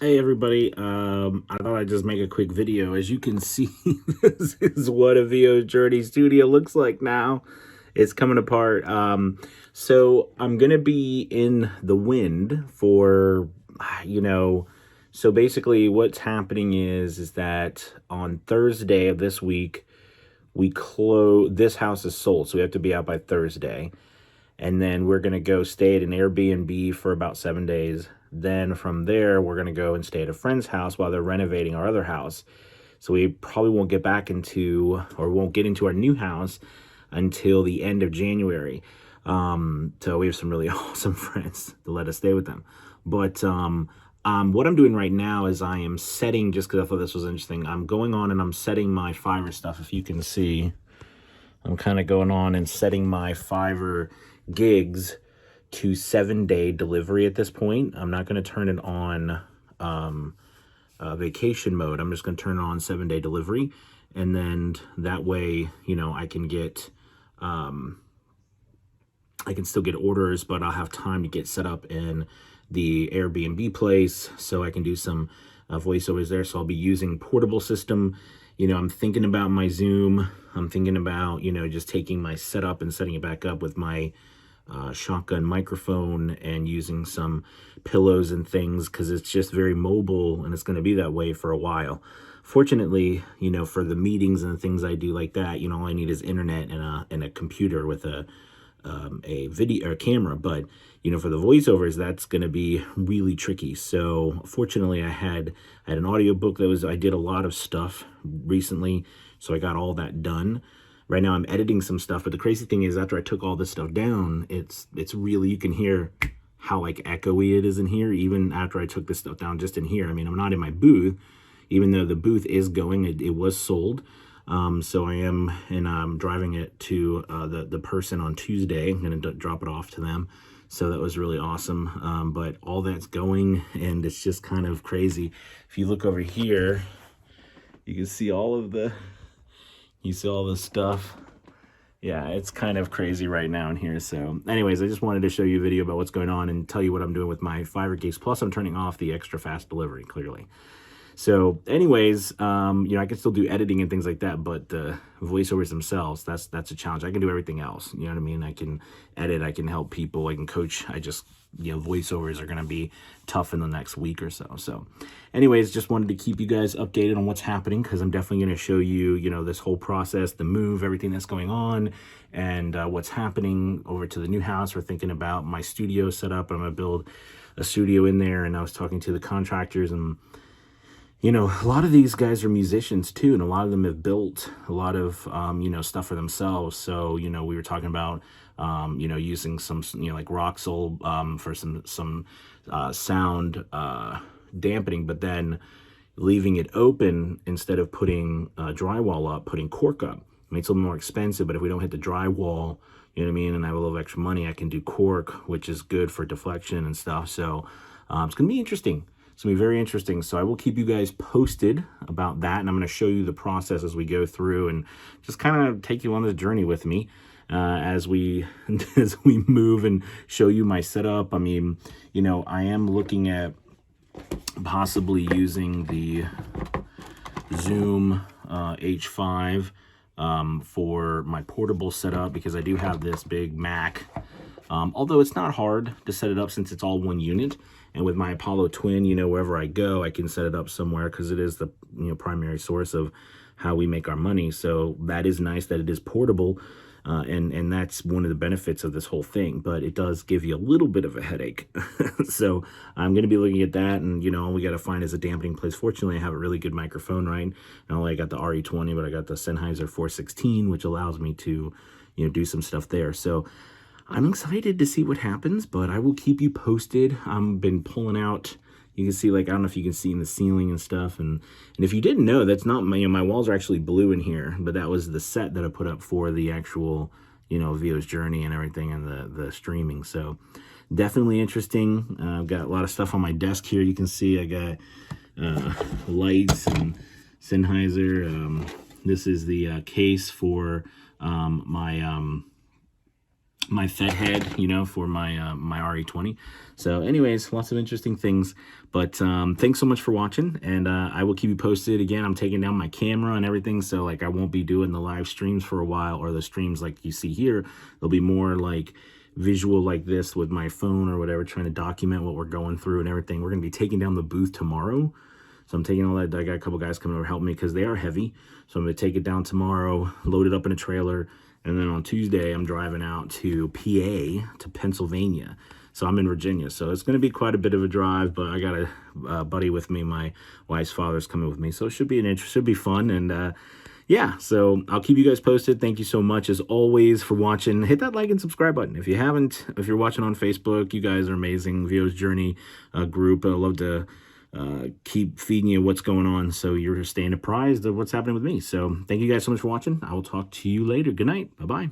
Hey everybody, I thought I'd just make a quick video. As you can see, this is what a VO Journey studio looks like now. It's coming apart. So I'm gonna be in the wind for, you know, so basically what's happening is that on Thursday of this week, this house is sold, so we have to be out by Thursday. And then we're going to go stay at an Airbnb for about 7 days. Then from there, we're going to go and stay at a friend's house while they're renovating our other house. So we probably won't get back into, or won't get into our new house until the end of January. So we have some really awesome friends to let us stay with them. But what I'm doing right now is I am setting, just because I thought this was interesting, I'm going on and I'm setting my Fiverr stuff. If you can see, I'm kind of going on and setting my Fiverr gigs to 7-day delivery at this point. I'm not going to turn it on vacation mode. I'm just going to turn it on 7-day delivery. And then that way, I can get, I can still get orders, but I'll have time to get set up in the Airbnb place so I can do some voiceovers there. So I'll be using portable system. I'm thinking about my Zoom. I'm thinking about, just taking my setup and setting it back up with my shotgun microphone and using some pillows and things, because it's just very mobile and it's going to be that way for a while. Fortunately, for the meetings and the things I do like that, all I need is internet and a computer with a video or camera. But for the voiceovers, that's going to be really tricky. So fortunately, I had an audiobook I did a lot of stuff recently, so I got all that done. Right now I'm editing some stuff, but the crazy thing is, after I took all this stuff down, it's really, you can hear how like echoey it is in here, even after I took this stuff down just in here. I mean, I'm not in my booth, even though the booth is going, it was sold. So I am, and I'm driving it to the person on Tuesday. I'm going to drop it off to them. So that was really awesome. But all that's going, and it's just kind of crazy. If you look over here, you can see all the stuff. Yeah, it's kind of crazy right now in here. So anyways, I just wanted to show you a video about what's going on and tell you what I'm doing with my Fiverr gigs. Plus I'm turning off the extra fast delivery, clearly. So anyways, I can still do editing and things like that, but the voiceovers themselves, that's a challenge. I can do everything else. You know what I mean? I can edit, I can help people, I can coach. Voiceovers are going to be tough in the next week or so. So anyways, just wanted to keep you guys updated on what's happening, because I'm definitely going to show you, this whole process, the move, everything that's going on, and what's happening over to the new house. We're thinking about my studio setup. I'm going to build a studio in there, and I was talking to the contractors, and a lot of these guys are musicians too, and a lot of them have built a lot of, stuff for themselves. So, we were talking about, using some, like Roxel for some sound dampening, but then leaving it open instead of putting drywall up, putting cork up. I mean, it's a little more expensive, but if we don't hit the drywall, you know what I mean, and I have a little extra money, I can do cork, which is good for deflection and stuff. So it's going to be interesting. It's going to be very interesting. So I will keep you guys posted about that. And I'm going to show you the process as we go through, and just kind of take you on the journey with me as we move, and show you my setup. I mean, I am looking at possibly using the Zoom H5 for my portable setup, because I do have this big Mac. Although it's not hard to set it up since it's all one unit. And with my Apollo Twin, wherever I go, I can set it up somewhere, because it is the primary source of how we make our money. So that is nice that it is portable, and that's one of the benefits of this whole thing. But it does give you a little bit of a headache. So I'm going to be looking at that, and all we got to find is a dampening place. Fortunately, I have a really good microphone, right? Not only I got the RE20, but I got the Sennheiser 416, which allows me to do some stuff there. So I'm excited to see what happens, but I will keep you posted. I've been pulling out, you can see, like, I don't know if you can see in the ceiling and stuff. And if you didn't know, that's not my, my walls are actually blue in here, but that was the set that I put up for the actual, VO's Journey and everything, and the streaming. So definitely interesting. I've got a lot of stuff on my desk here. You can see I got lights and Sennheiser. This is the case for my my Fed head, you know, for my my RE20. So anyways, lots of interesting things. But thanks so much for watching, and I will keep you posted. Again, I'm taking down my camera and everything, so like I won't be doing the live streams for a while, or the streams like you see here. There'll be more like visual like this with my phone or whatever, trying to document what we're going through and everything. We're going to be taking down the booth tomorrow. So I'm taking all that. I got a couple guys coming over to help me because they are heavy. So I'm going to take it down tomorrow, load it up in a trailer. And then on Tuesday, I'm driving out to PA, to Pennsylvania. So I'm in Virginia. So it's going to be quite a bit of a drive, but I got a buddy with me. My wife's father's coming with me. So it should be should be fun. And yeah, so I'll keep you guys posted. Thank you so much, as always, for watching. Hit that like and subscribe button. If you haven't, if you're watching on Facebook, you guys are amazing. VO's Journey group. I love to keep feeding you what's going on, so you're staying apprised of what's happening with me. So thank you guys so much for watching. I will talk to you later. Good night. Bye-bye.